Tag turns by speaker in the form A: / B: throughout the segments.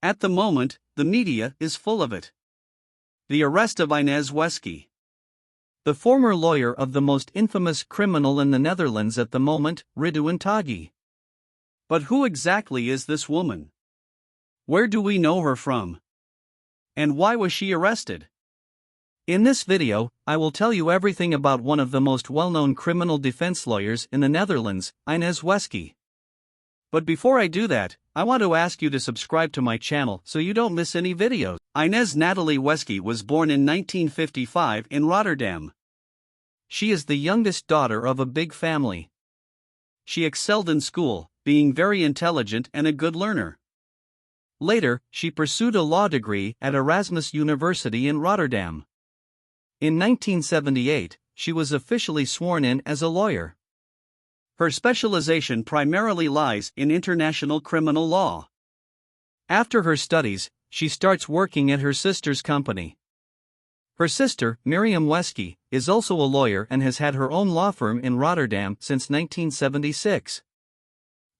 A: At the moment, the media is full of it. The arrest of Inez Weski. The former lawyer of the most infamous criminal in the Netherlands at the moment, Ridouan Taghi. But who exactly is this woman? Where do we know her from? And why was she arrested? In this video, I will tell you everything about one of the most well-known criminal defense lawyers in the Netherlands, Inez Weski. But before I do that, I want to ask you to subscribe to my channel so you don't miss any videos. Inez Natalie Weski was born in 1955 in Rotterdam. She is the youngest daughter of a big family. She excelled in school, being very intelligent and a good learner. Later, she pursued a law degree at Erasmus University in Rotterdam. In 1978, she was officially sworn in as a lawyer. Her specialization primarily lies in international criminal law. After her studies, she starts working at her sister's company. Her sister, Miriam Weski, is also a lawyer and has had her own law firm in Rotterdam since 1976.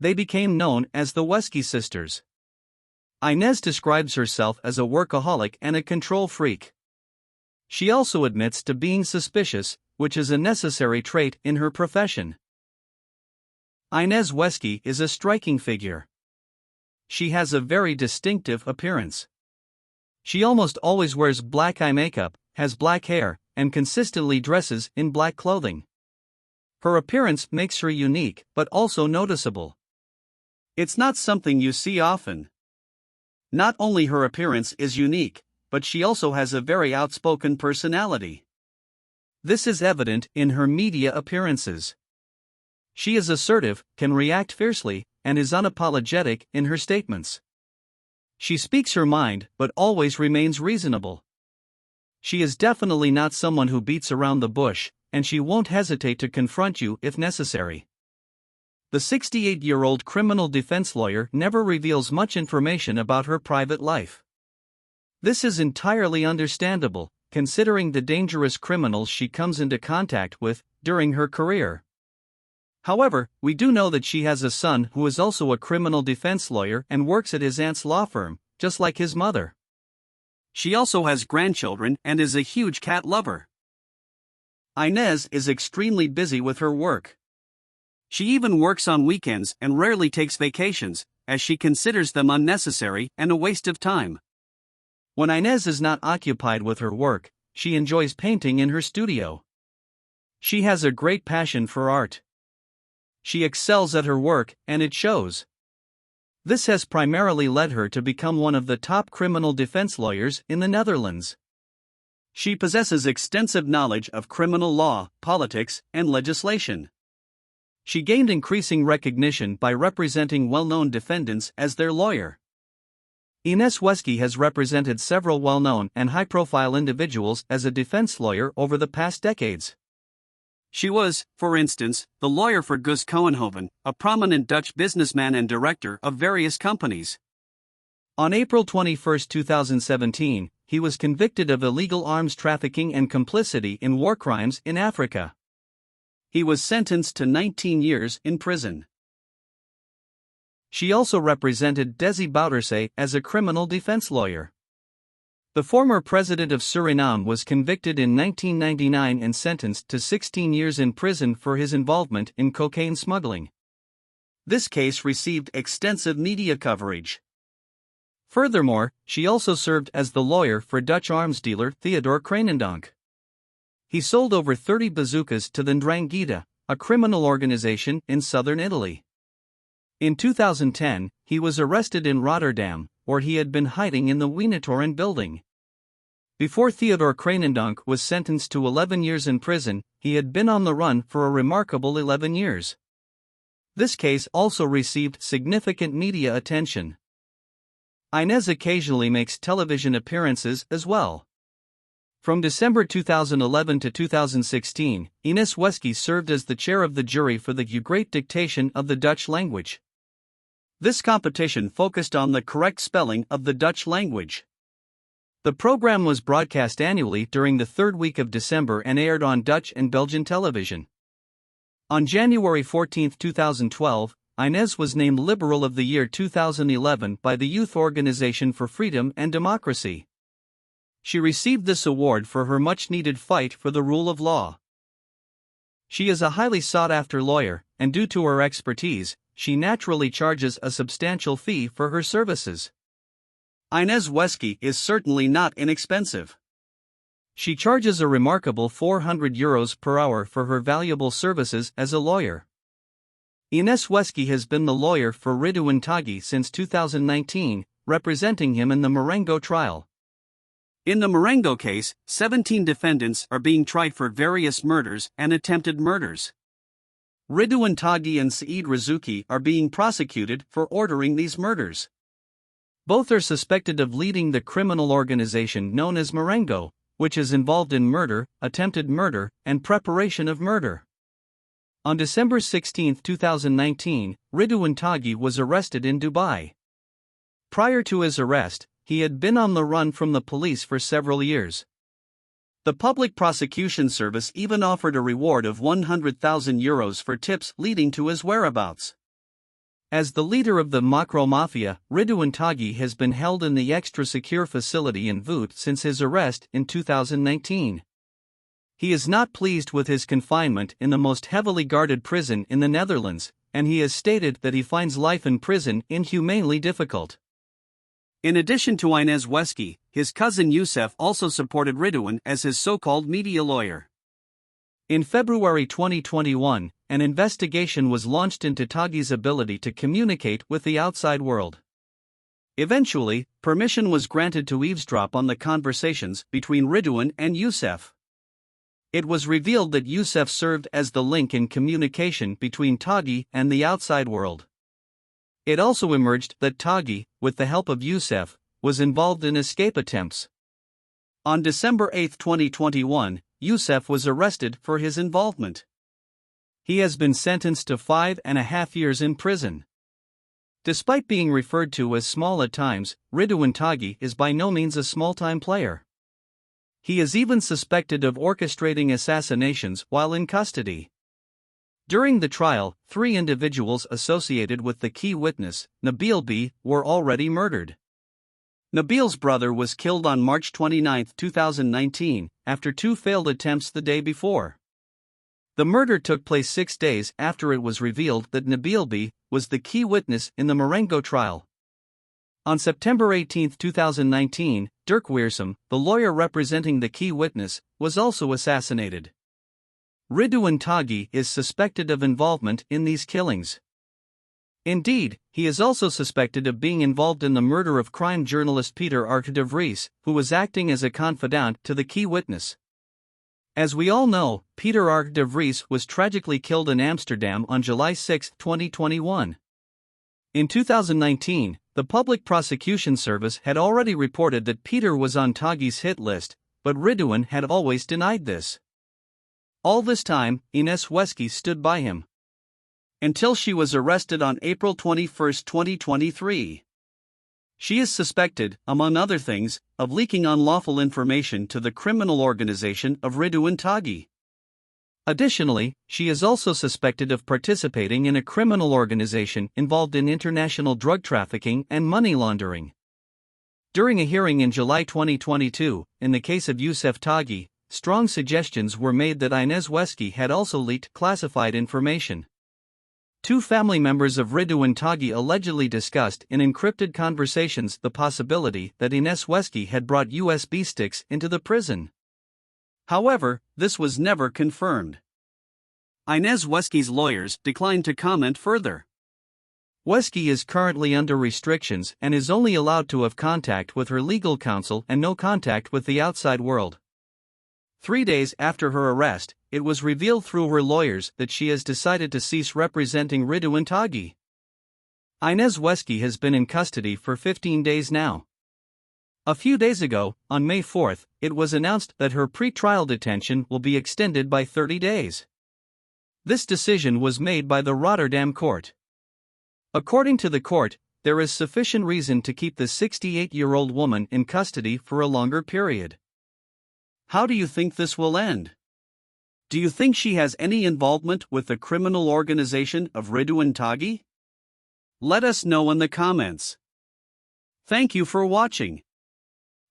A: They became known as the Weski sisters. Inez describes herself as a workaholic and a control freak. She also admits to being suspicious, which is a necessary trait in her profession. Inez Weski is a striking figure. She has a very distinctive appearance. She almost always wears black eye makeup, has black hair, and consistently dresses in black clothing. Her appearance makes her unique but also noticeable. It's not something you see often. Not only her appearance is unique, but she also has a very outspoken personality. This is evident in her media appearances. She is assertive, can react fiercely, and is unapologetic in her statements. She speaks her mind but always remains reasonable. She is definitely not someone who beats around the bush, and she won't hesitate to confront you if necessary. The 68-year-old criminal defense lawyer never reveals much information about her private life. This is entirely understandable, considering the dangerous criminals she comes into contact with during her career. However, we do know that she has a son who is also a criminal defense lawyer and works at his aunt's law firm, just like his mother. She also has grandchildren and is a huge cat lover. Inez is extremely busy with her work. She even works on weekends and rarely takes vacations, as she considers them unnecessary and a waste of time. When Inez is not occupied with her work, she enjoys painting in her studio. She has a great passion for art. She excels at her work, and it shows. This has primarily led her to become one of the top criminal defense lawyers in the Netherlands. She possesses extensive knowledge of criminal law, politics, and legislation. She gained increasing recognition by representing well-known defendants as their lawyer. Inez Weski has represented several well-known and high-profile individuals as a defense lawyer over the past decades. She was, for instance, the lawyer for Gus Koenhoven, a prominent Dutch businessman and director of various companies. On April 21, 2017, he was convicted of illegal arms trafficking and complicity in war crimes in Africa. He was sentenced to 19 years in prison. She also represented Desi Bouterse as a criminal defense lawyer. The former president of Suriname was convicted in 1999 and sentenced to 16 years in prison for his involvement in cocaine smuggling. This case received extensive media coverage. Furthermore, she also served as the lawyer for Dutch arms dealer Theodore Kranendonk. He sold over 30 bazookas to the 'Ndrangheta, a criminal organization in southern Italy. In 2010, he was arrested in Rotterdam, where he had been hiding in the Weenetoren building. Before Theodore Kranendonk was sentenced to 11 years in prison, he had been on the run for a remarkable 11 years. This case also received significant media attention. Inez occasionally makes television appearances as well. From December 2011 to 2016, Inez Weski served as the chair of the jury for the Great Dictation of the Dutch language. This competition focused on the correct spelling of the Dutch language. The program was broadcast annually during the third week of December and aired on Dutch and Belgian television. On January 14, 2012, Inez was named Liberal of the Year 2011 by the Youth Organization for Freedom and Democracy. She received this award for her much-needed fight for the rule of law. She is a highly sought-after lawyer, and due to her expertise, she naturally charges a substantial fee for her services. Inez Weski is certainly not inexpensive. She charges a remarkable €400 per hour for her valuable services as a lawyer. Inez Weski has been the lawyer for Ridwan Taghi since 2019, representing him in the Marengo trial. In the Marengo case, 17 defendants are being tried for various murders and attempted murders. Ridwan Taghi and Saeed Razuki are being prosecuted for ordering these murders. Both are suspected of leading the criminal organization known as Marengo, which is involved in murder, attempted murder, and preparation of murder. On December 16, 2019, Ridwan Taghi was arrested in Dubai. Prior to his arrest, he had been on the run from the police for several years. The Public Prosecution Service even offered a reward of €100,000 for tips leading to his whereabouts. As the leader of the Macro Mafia, Ridwan Taghi has been held in the extra-secure facility in Voot since his arrest in 2019. He is not pleased with his confinement in the most heavily guarded prison in the Netherlands, and he has stated that he finds life in prison inhumanely difficult. In addition to Inez Weski, his cousin Youssef also supported Ridwan as his so-called media lawyer. In February 2021, an investigation was launched into Taghi's ability to communicate with the outside world. Eventually, permission was granted to eavesdrop on the conversations between Ridwan and Youssef. It was revealed that Youssef served as the link in communication between Taghi and the outside world. It also emerged that Taghi, with the help of Youssef, was involved in escape attempts. On December 8, 2021, Youssef was arrested for his involvement. He has been sentenced to 5.5 years in prison. Despite being referred to as small at times, Ridwan Taghi is by no means a small-time player. He is even suspected of orchestrating assassinations while in custody. During the trial, 3 individuals associated with the key witness, Nabil B., were already murdered. Nabil's brother was killed on March 29, 2019, after 2 failed attempts the day before. The murder took place 6 days after it was revealed that Nabil B. was the key witness in the Marengo trial. On September 18, 2019, Dirk Weersum, the lawyer representing the key witness, was also assassinated. Ridwan Taghi is suspected of involvement in these killings. Indeed, he is also suspected of being involved in the murder of crime journalist Peter Ark de Vries, who was acting as a confidant to the key witness. As we all know, Peter Ark de Vries was tragically killed in Amsterdam on July 6, 2021. In 2019, the Public Prosecution Service had already reported that Peter was on Taghi's hit list, but Ridwan had always denied this. All this time, Inez Weski stood by him. Until she was arrested on April 21, 2023. She is suspected, among other things, of leaking unlawful information to the criminal organization of Ridwan Taghi. Additionally, she is also suspected of participating in a criminal organization involved in international drug trafficking and money laundering. During a hearing in July 2022, in the case of Youssef Taghi, strong suggestions were made that Inez Weski had also leaked classified information. 2 family members of Ridwan Taghi allegedly discussed in encrypted conversations the possibility that Inez Weski had brought USB sticks into the prison. However, this was never confirmed. Inez Weski's lawyers declined to comment further. Weski is currently under restrictions and is only allowed to have contact with her legal counsel and no contact with the outside world. 3 days after her arrest, it was revealed through her lawyers that she has decided to cease representing Ridwan Taghi. Inez Weski has been in custody for 15 days now. A few days ago, on May 4, it was announced that her pre-trial detention will be extended by 30 days. This decision was made by the Rotterdam court. According to the court, there is sufficient reason to keep the 68-year-old woman in custody for a longer period. How do you think this will end? Do you think she has any involvement with the criminal organization of Ridwan Taghi? Let us know in the comments. Thank you for watching.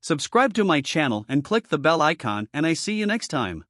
A: Subscribe to my channel and click the bell icon, and I see you next time.